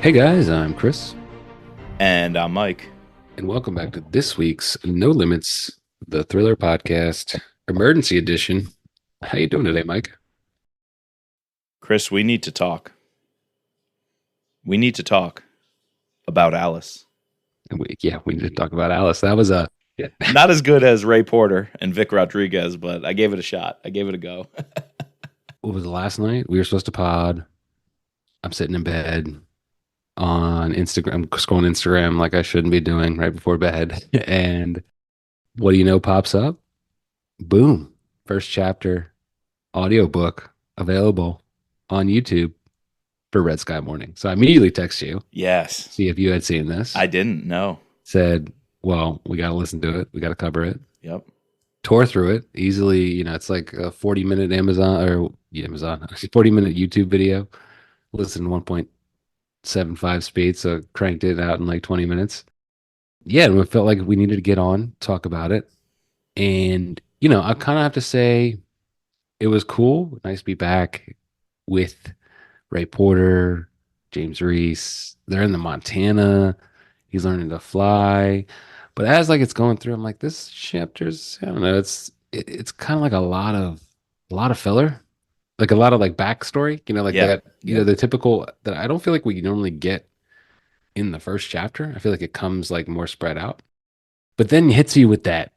Hey guys, I'm Chris, And I'm Mike. and welcome back to this week's No Limits, the Thriller Podcast, Emergency Edition. How you doing today, Mike? Chris, we need to talk. We need to talk about Alice. We need to talk about Alice. That was a yeah. Not as good as Ray Porter and Vic Rodriguez, but I gave it a shot. I gave it a go. What was it, last night? We were supposed to pod. I'm sitting in bed on Instagram, scrolling Instagram like I shouldn't be doing right before bed, and what do you know pops up? Boom! First chapter audiobook available on YouTube for Red Sky Morning. So I immediately text you, Yes. see if you had seen this. I didn't know. Said, well, we got to listen to it. We got to cover it. Yep. Tore through it easily. It's like a 40-minute Amazon, 40-minute YouTube video. Listen 1.75 speed. So cranked it out in like 20 minutes. Yeah. And we felt like we needed to get on, talk about it. And, I kind of have to say it was cool. Nice to be back with Ray Porter, James Reece. They're in the Montana. He's learning to fly. But as like it's going through, I'm like, this chapter's, I don't know, it's kind of like a lot of filler, like a lot of like backstory, like Yeah. that, Yep. the typical that I don't feel like we normally get in the first chapter. I feel like it comes like more spread out, but then hits you with that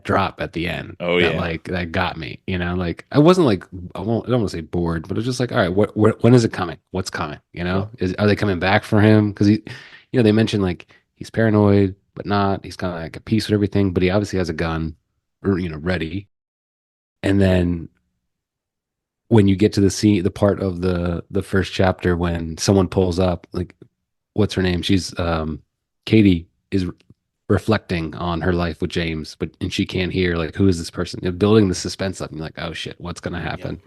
drop at the end Oh that yeah. like that got me, like I wasn't like I don't want to say bored, but it's just like, all right, when is it coming? What's coming? Yep. Are they coming back for him? Because they mentioned like he's paranoid, but not. He's kind of like at peace with everything, but he obviously has a gun, or ready. And then when you get to the part of the first chapter when someone pulls up, like what's her name? She's Katie is reflecting on her life with James, and she can't hear like who is this person? Building the suspense up, and you're like, oh shit, what's gonna Yep. happen?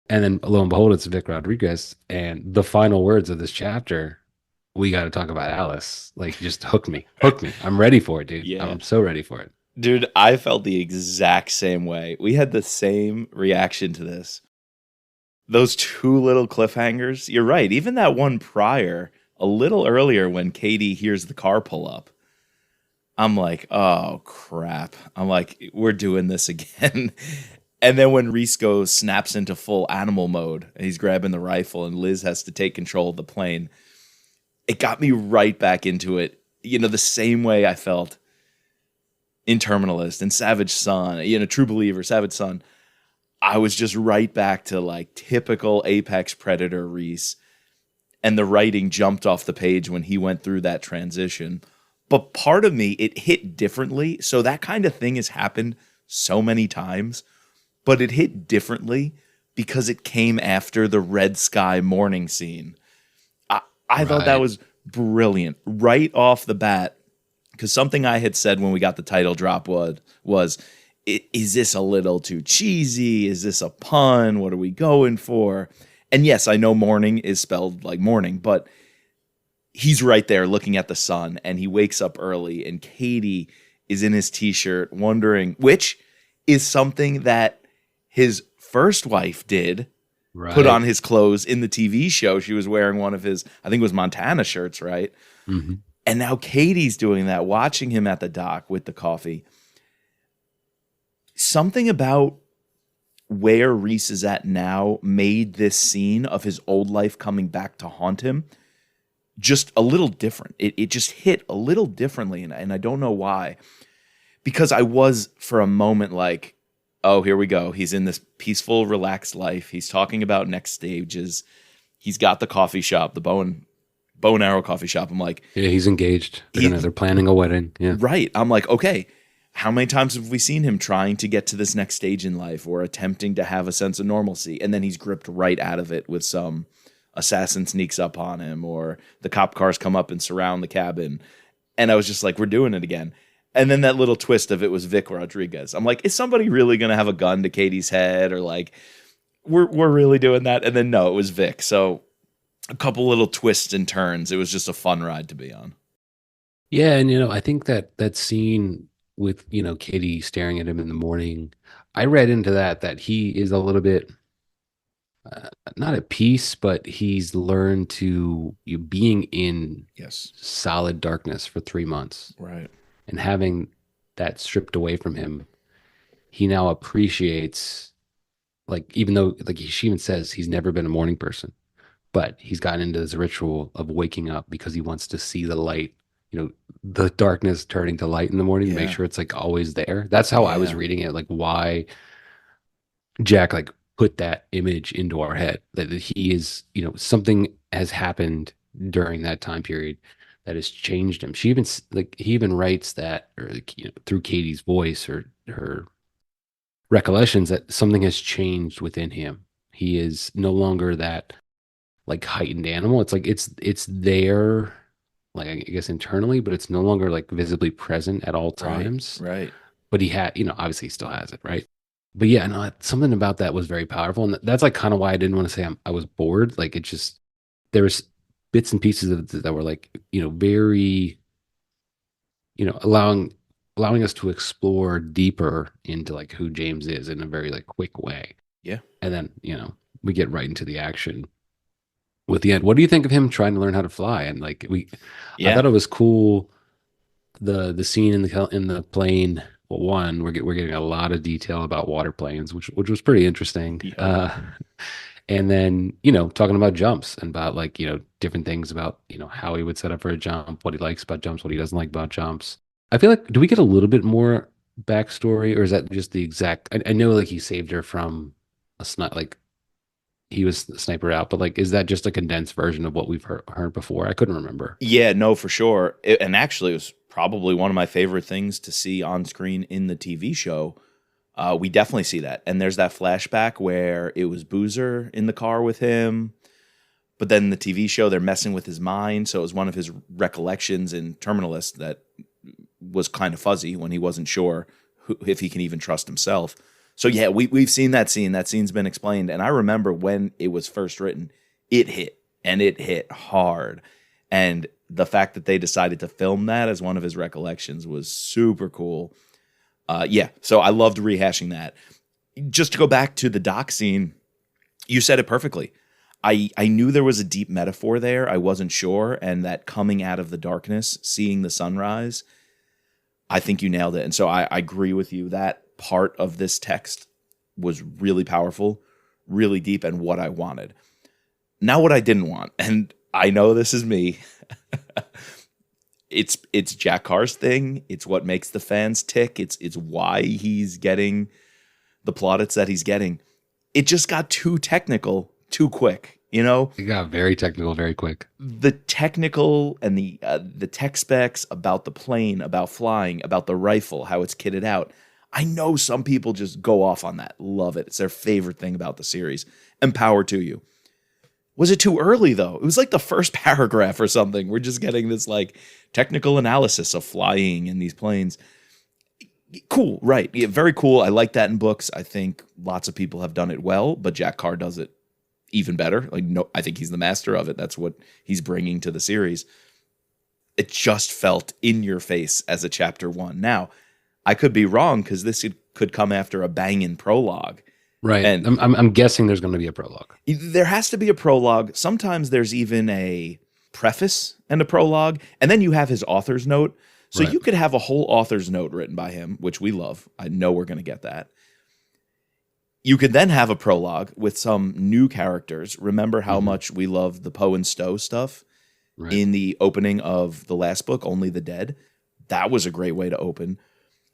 And then lo and behold, it's Vic Rodriguez, and the final words of this chapter, we got to talk about Alice. Like, just hook me. I'm ready for it, dude. Yeah. I'm so ready for it. Dude, I felt the exact same way. We had the same reaction to this. Those two little cliffhangers. You're right. Even that one prior, a little earlier when Katie hears the car pull up. I'm like, oh crap. I'm like, we're doing this again. And then when Reese snaps into full animal mode, and he's grabbing the rifle, and Liz has to take control of the plane, it got me right back into it. The same way I felt in Terminalist and Savage Son, True Believer, Savage Son. I was just right back to like typical Apex Predator Reese. And the writing jumped off the page when he went through that transition. But part of me, it hit differently. So that kind of thing has happened so many times, but it hit differently because it came after the Red Sky Mourning scene. I thought that Right. was brilliant right off the bat. Because something I had said when we got the title drop was, is this a little too cheesy? Is this a pun? What are we going for? And yes, I know morning is spelled like morning, but he's right there looking at the sun, and he wakes up early, and Katie is in his t-shirt wondering, which is something that his first wife did, put on Right. his clothes in the TV show. She was wearing one of his, I think it was Montana shirts, right? Hmm. And now Katie's doing that, watching him at the dock with the coffee. Something about where Reese is at now made this scene of his old life coming back to haunt him just a little different. It just hit a little differently, and I don't know why. Because I was for a moment like, oh, here we go. He's in this peaceful, relaxed life. He's talking about next stages. He's got the coffee shop, the bow and arrow coffee shop. I'm like, Yeah, he's engaged. They're he planning a wedding. Yeah. right. I'm like, okay, how many times have we seen him trying to get to this next stage in life or attempting to have a sense of normalcy? And then he's gripped right out of it with some assassin sneaks up on him, or the cop cars come up and surround the cabin. And I was just like, we're doing it again. And then that little twist of it was Vic Rodriguez. I'm like, is somebody really going to have a gun to Katie's head? Or like, we're really doing that? And then no, it was Vic. So a couple little twists and turns. It was just a fun ride to be on. Yeah, and I think that scene with, Katie staring at him in the morning, I read into that he is a little bit not at peace, but he's learned to you being in Yes. solid darkness for 3 months Right. and having that stripped away from him. He now appreciates, like, even though, like, she even says he's never been a morning person, but he's gotten into this ritual of waking up because he wants to see the light, the darkness turning to light in the morning to make Yeah. sure it's like always there. That's how I was Yeah. reading it, like why Jack like put that image into our head that he is, something has happened during that time period that has changed him. She even like he even writes that, or like, through Katie's voice or her recollections, that something has changed within him. He is no longer that like heightened animal. It's like it's there, like I guess internally, but it's no longer like visibly present at all Right. times. Right. But he had, obviously he still has it, right? But yeah, no, something about that was very powerful, and that's like kind of why I didn't want to say I was bored. Like it just there was bits and pieces of it that were like, very, allowing us to explore deeper into like who James is in a very like quick way, Yeah. and then we get right into the action with the end. What do you think of him trying to learn how to fly? And like I Yeah. thought it was cool the scene in the plane. Well, one, we're getting a lot of detail about water planes, which was pretty interesting. Yep. And then talking about jumps and about like different things about how he would set up for a jump, what he likes about jumps, what he doesn't like about jumps. I feel like, do we get a little bit more backstory, or is that just the exact? I know like he saved her from a snipe, like he was sniper out, but like is that just a condensed version of what we've heard before? I couldn't remember. Yeah, no, for sure. And actually, it was probably one of my favorite things to see on screen in the TV show. We definitely see that. And there's that flashback where it was Boozer in the car with him. But then the TV show, they're messing with his mind. So it was one of his recollections in Terminalist that was kind of fuzzy when he wasn't sure if he can even trust himself. So yeah, we've seen that scene. That scene's been explained. And I remember when it was first written, it hit, and it hit hard. And the fact that they decided to film that as one of his recollections was super cool. Yeah, so I loved rehashing that. Just to go back to the dock scene, you said it perfectly. I knew there was a deep metaphor there. I wasn't sure. And that coming out of the darkness, seeing the sunrise, I think you nailed it. And so I agree with you. That part of this text was really powerful, really deep, and what I wanted. Now, what I didn't want, and I know this is me, it's Jack Carr's thing. It's what makes the fans tick. It's why he's getting the plaudits that he's getting. It just got too technical, too quick. It got very technical very quick. The technical and the tech specs about the plane, about flying, about the rifle, how it's kitted out. I know some people just go off on that, love it. It's their favorite thing about the series. And power to you. Was it too early though? It was like the first paragraph or something. We're just getting this like technical analysis of flying in these planes. Cool, right? Yeah, very cool. I like that in books. I think lots of people have done it well, but Jack Carr does it even better. Like, no, I think he's the master of it. That's what he's bringing to the series. It just felt in your face as a chapter one. Now, I could be wrong because this could come after a banging prologue. Right. And I'm guessing there's going to be a prologue. there has to be a prologue. Sometimes there's even a preface and a prologue, and then you have his author's note. So Right. you could have a whole author's note written by him, which we love. I know we're going to get that. You could then have a prologue with some new characters. Remember how much we love the Poe and Stowe stuff Right. in the opening of the last book, Only the Dead? That was a great way to open.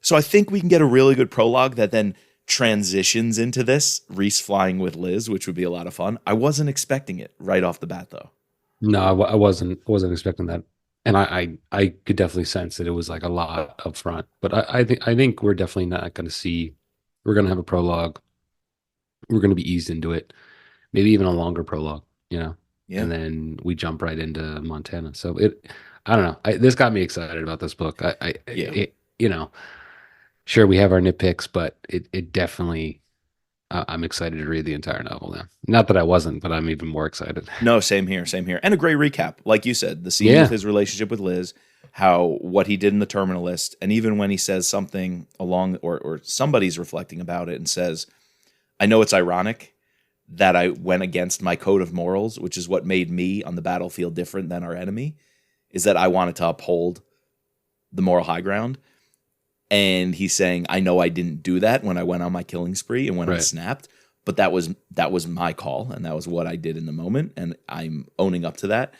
So I think we can get a really good prologue that then transitions into this, Reece flying with Liz, which would be a lot of fun. I wasn't expecting it right off the bat, though. No, I wasn't expecting that, and I could definitely sense that it was like a lot up front. But I think we're definitely not going to see. We're going to have a prologue. We're going to be eased into it. Maybe even a longer prologue. Yeah. And then we jump right into Montana. So I don't know. This got me excited about this book. Yeah. Sure we have our nitpicks, but it definitely. I'm excited to read the entire novel now. Not that I wasn't, but I'm even more excited. No, same here, same here. And a great recap. Like you said, the scene with Yeah. his relationship with Liz, how what he did in the Terminalist, and even when he says something along or somebody's reflecting about it and says, I know it's ironic that I went against my code of morals, which is what made me on the battlefield different than our enemy, is that I wanted to uphold the moral high ground. And he's saying, I know I didn't do that when I went on my killing spree and when I Right. snapped, but that was my call, and that was what I did in the moment, and I'm owning up to that.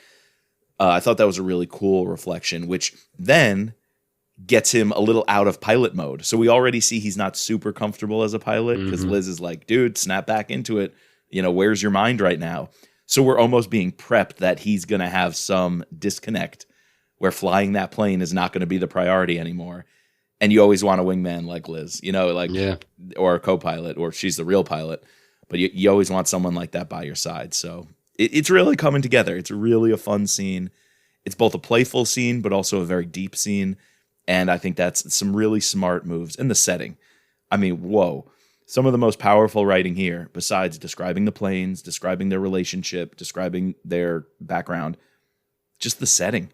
I thought that was a really cool reflection, which then gets him a little out of pilot mode. So we already see he's not super comfortable as a pilot because Hmm. Liz is like, dude, snap back into it. Where's your mind right now? So we're almost being prepped that he's going to have some disconnect where flying that plane is not going to be the priority anymore. And you always want a wingman like Liz, Yeah. or a co-pilot, or she's the real pilot. But you always want someone like that by your side. So it's really coming together. It's really a fun scene. It's both a playful scene, but also a very deep scene. And I think that's some really smart moves in the setting. I mean, whoa. Some of the most powerful writing here, besides describing the planes, describing their relationship, describing their background, just the setting.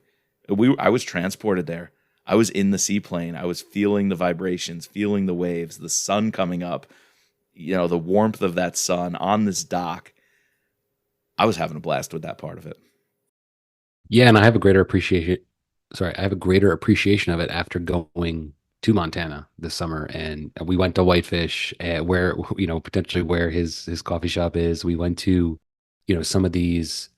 I was transported there. I was in the seaplane. I was feeling the vibrations, feeling the waves, the sun coming up, the warmth of that sun on this dock. I was having a blast with that part of it. Yeah, and I have a greater appreciation. Sorry, I have a greater appreciation of it after going to Montana this summer, and we went to Whitefish, where potentially where his coffee shop is. We went to, some of these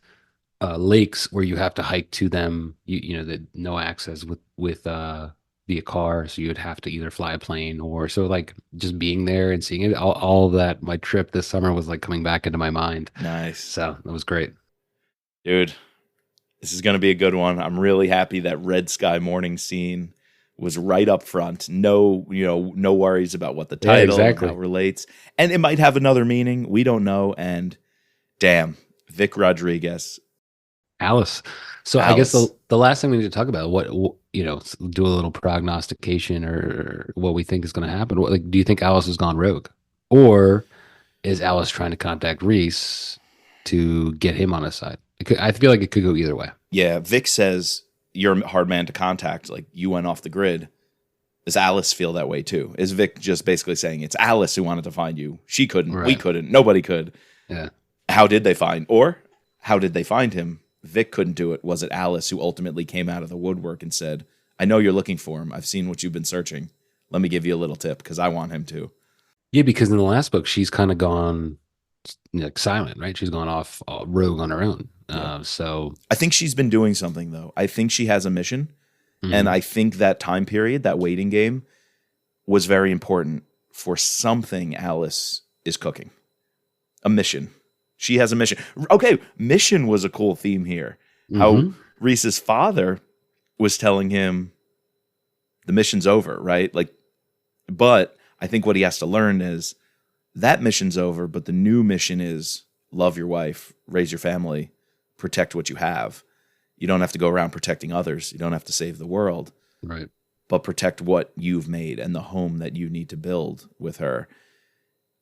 lakes where you have to hike to them. The no access with via car, so you would have to either fly a plane or so. Like just being there and seeing it, all of that. My trip this summer was like coming back into my mind. Nice. So that was great. Dude, this is going to be a good one. I'm really happy that Red Sky Mourning scene was right up front. No worries about what the Yeah, title or how exactly. it relates. And it might have another meaning. We don't know. And damn, Vic Rodriguez, Alice. So I guess the Alice. the last thing we need to talk about do a little prognostication or what we think is going to happen. Like, do you think Alice has gone rogue, or is Alice trying to contact Reece to get him on his side? I feel like it could go either way. Yeah, Vic says you're a hard man to contact. Like you went off the grid. Does Alice feel that way too? Is Vic just basically saying it's Alice who wanted to find you? She couldn't. We Right. couldn't. Nobody could. Yeah. How did they find? Or how did they find him? Vic couldn't do it. Was it Alice who ultimately came out of the woodwork and said, I know you're looking for him. I've seen what you've been searching. Let me give you a little tip because I want him to. Yeah, because in the last book, she's kind of gone like silent, right? She's gone off rogue on her own. Yeah. So, I think she's been doing something though. I think she has a mission. And mhm. I think that time period, that waiting game, was very important for something Alice is cooking. A mission. She has a mission. Okay, mission was a cool theme here. How Mhm. Reese's father was telling him the mission's over, right? But I think what he has to learn is that mission's over, but the new mission is love your wife, raise your family, protect what you have. You don't have to go around protecting others. You don't have to save the world, Right. but protect what you've made and the home that you need to build with her.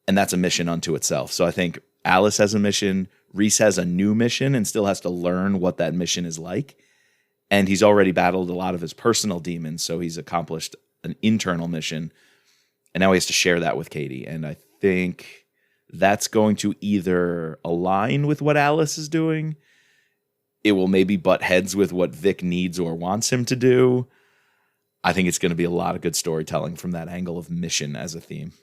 And that's a mission unto itself. So I think Alice has a mission. Reece has a new mission and still has to learn what that mission is like. And he's already battled a lot of his personal demons. So he's accomplished an internal mission. And now he has to share that with Katie. And I think that's going to either align with what Alice is doing. It will maybe butt heads with what Vic needs or wants him to do. I think it's going to be a lot of good storytelling from that angle of mission as a theme.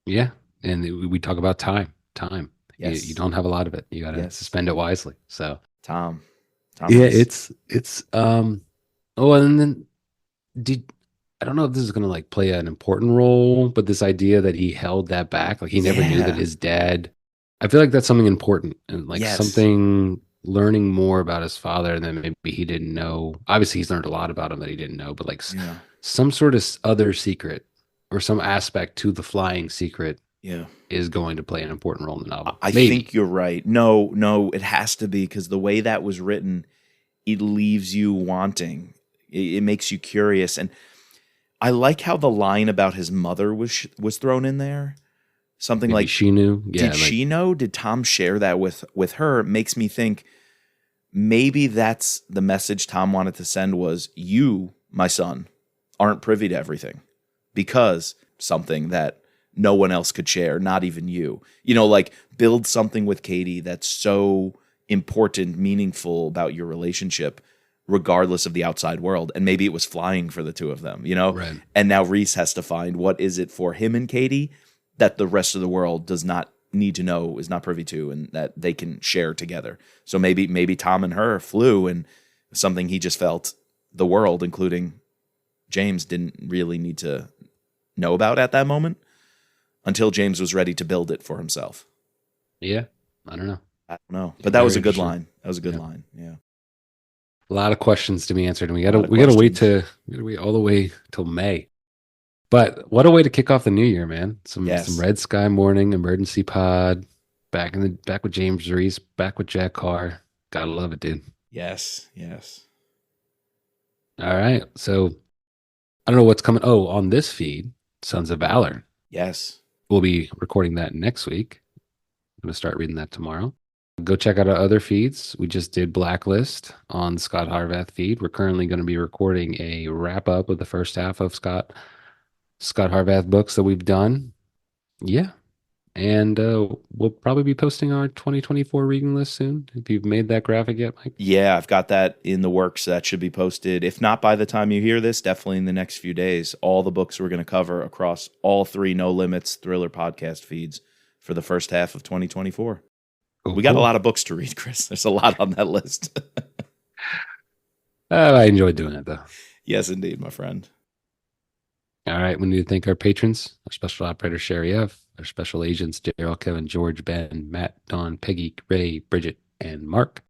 Yeah. And we talk about time. Time. You Yes. don't have a lot of it. You got to Yes. spend it wisely. So, Tom. Tom yeah, is. it's oh, and then did I don't know if this is gonna like play an important role, but this idea that he held that back, like he never knew that Yeah. his dad, I feel like that's something important and like Yes. something learning more about his father than maybe he didn't know. Obviously, he's learned a lot about him that he didn't know, but like Yeah. some sort of other secret or some aspect to the flying secret Yeah. is going to play an important role in the novel. I Maybe. think you're right. No, it has to be because the way that was written, it leaves you wanting. It makes you curious. And I like how the line about his mother was thrown in there. Something Maybe like, she knew. Yeah, did like she know? Did Tom share that with her? Makes me think maybe that's the message Tom wanted to send was you, my son, aren't privy to everything because something that no one else could share, not even you. Like build something with Katie that's so important, meaningful about your relationship, regardless of the outside world. And maybe it was flying for the two of them, Right. And now Reece has to find what is it for him and Katie that the rest of the world does not need to know, is not privy to, and that they can share together. So maybe Tom and her flew, and something he just felt the world, including James, didn't really need to know about at that moment until James was ready to build it for himself. Yeah. I don't know. I don't know, but that Very was a good interesting. line. That was a good Yeah. line. Yeah, A lot of questions to be answered, and a lot of we gotta wait questions. all the way till May. But what a way to kick off the new year, man! Some Yes, Red Sky Morning emergency pod, back with James Reece, back with Jack Carr. Gotta love it, dude. yes, yes, All right, so I don't know what's coming. Oh, on this feed, Sons of Valor. yes. We'll be recording that next week. I'm gonna start reading that tomorrow. Go check out our other feeds. We just did Blacklist on the Scott Harvath feed. We're currently going to be recording a wrap up of the first half of Scott Harvath books that we've done. Yeah. And we'll probably be posting our 2024 reading list soon. If you've made that graphic yet, Mike. Yeah, I've got that in the works. That should be posted. If not by the time you hear this, definitely in the next few days. All the books we're going to cover across all three No Limits Thriller podcast feeds for the first half of 2024. Cool, We got a cool. lot of books to read, Chris. There's a lot on that list. I enjoy doing it though. Yes, indeed, my friend. All right. We need to thank our patrons, our special operator, Sherry F., our special agents, Daryl, Kevin, George, Ben, Matt, Don, Peggy, Ray, Bridget, and Mark.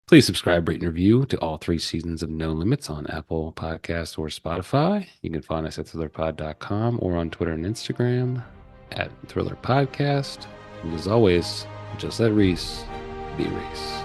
Please subscribe, rate, and review to all three seasons of No Limits on Apple Podcasts or Spotify. You can find us at thrillerpod.com or on Twitter and Instagram at Thriller Podcast. And as always, just let Reece be Reece.